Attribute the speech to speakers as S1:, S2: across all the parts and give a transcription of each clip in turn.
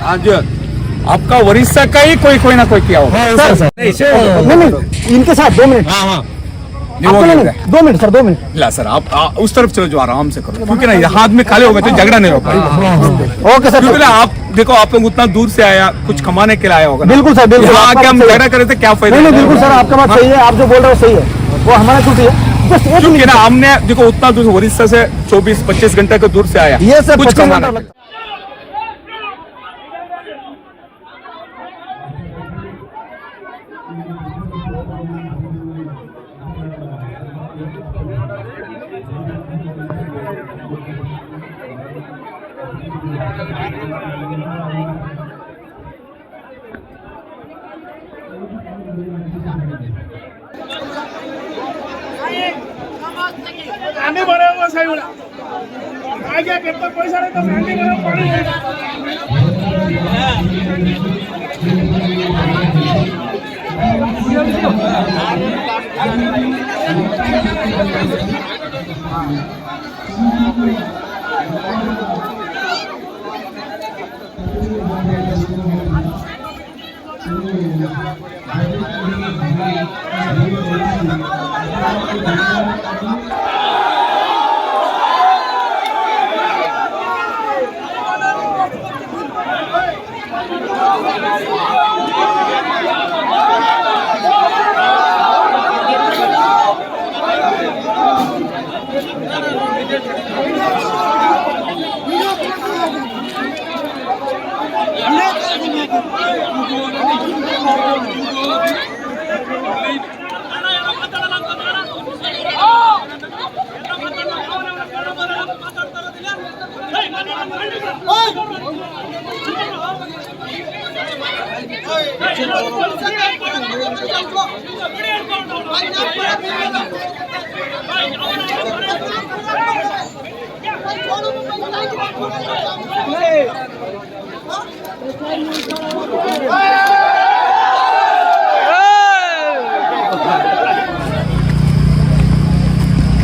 S1: आज आपका उड़ीसा का ही कोई ना कोई किया होगा।
S2: नहीं इनके साथ 2 मिनट।
S1: हाँ हाँ
S2: 2 मिनट सर 2 मिनट।
S1: ला सर आप उस तरफ चलो जो आराम से करो, क्योंकि ना यहाँ आदमी खाली हो गए तो झगड़ा नहीं हो पाएगा।
S2: Okay sir.
S1: क्योंकि ना आप देखो, आप लोग उतना दूर से आया, कुछ कमाने के लिए आया होगा।
S2: बिल्कुल सर बिल्कुल।
S1: यहाँ आके हम झगड़ा करे थे क्या फायदा?
S2: नहीं बिल्कुल सर आपका बात सही है, आप जो बोल रहे हो सही है, वो हमारा छुट्टी है।
S1: क्योंकि ना हमने देखो उतना दूर उड़ीसा से 24-25 घंटे के दूर से आया,
S2: ये सर
S1: कुछ कमाना।
S3: आने बनाऊंगा सही बोला। आ गया कितना पैसा नहीं तो आने बनाऊं पानी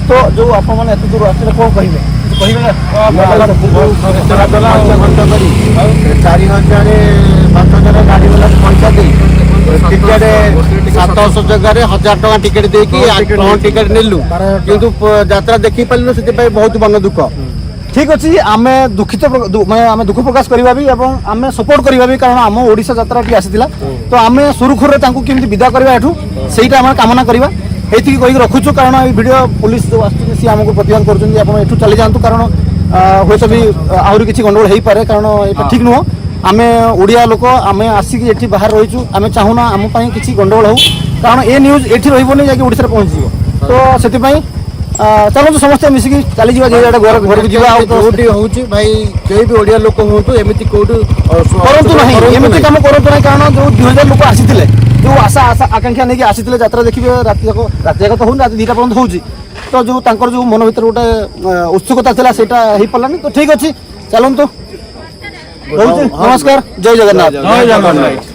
S2: तो जो आप मैंने एत दूर आसले कौन कहे कहे
S4: 4,000 गाड़ी वाला पैसा दे टिकेट 700 जगह 1000 टका टिकेट देकी टिकेट नेलु किंतु यात्रा देखी पालु से बहुत मन दुख।
S2: ठीक अच्छे आम दुखित आम दुख प्रकाश करवा भी एवं आम सपोर्ट करवा भी, कारण आम ओडिशा यात्रा टी आसीला तो आम सुरुखुर केमती विदा करवा एठू सेटा आम कामना करवा ये कही रखुचु, कारण ये वीडियो पुलिस जो आसुच्ची आमको प्रतिबंध कर चली जातु, कारण हूँ तो भी आहरी किसी गंडगोल हो पारे, कारण ये ठीक नुह। आम ओडिया लोक आम आसिक ये बाहर रहीचु, आम चाहूना आम किसी गंडगोल हो, कारण ए न्यूज ये रही जाकि ओडिशा पहुँची तो से चलो समस्त मिसिकी चली जावा घर घर को जावा
S4: होची भाई कई भी ओडिया लोक होतु एमिति कोडु
S2: करंतु नहीं, एमिति काम करंतु नहीं, कारण जो 2000 लोक आसीथिले जो आशा आशा आकांक्षा नहीं आसीथिले यात्रा देखिबे राति जाक तो होउन राति 2टा पर्यंत होउची, तो जो तांकर जो मन भीतर गोटे उत्सुकता थिला सेटा हेई पल्लानी। तो ठीक अछि चलंतु, नमस्कार, जय जगन्नाथ।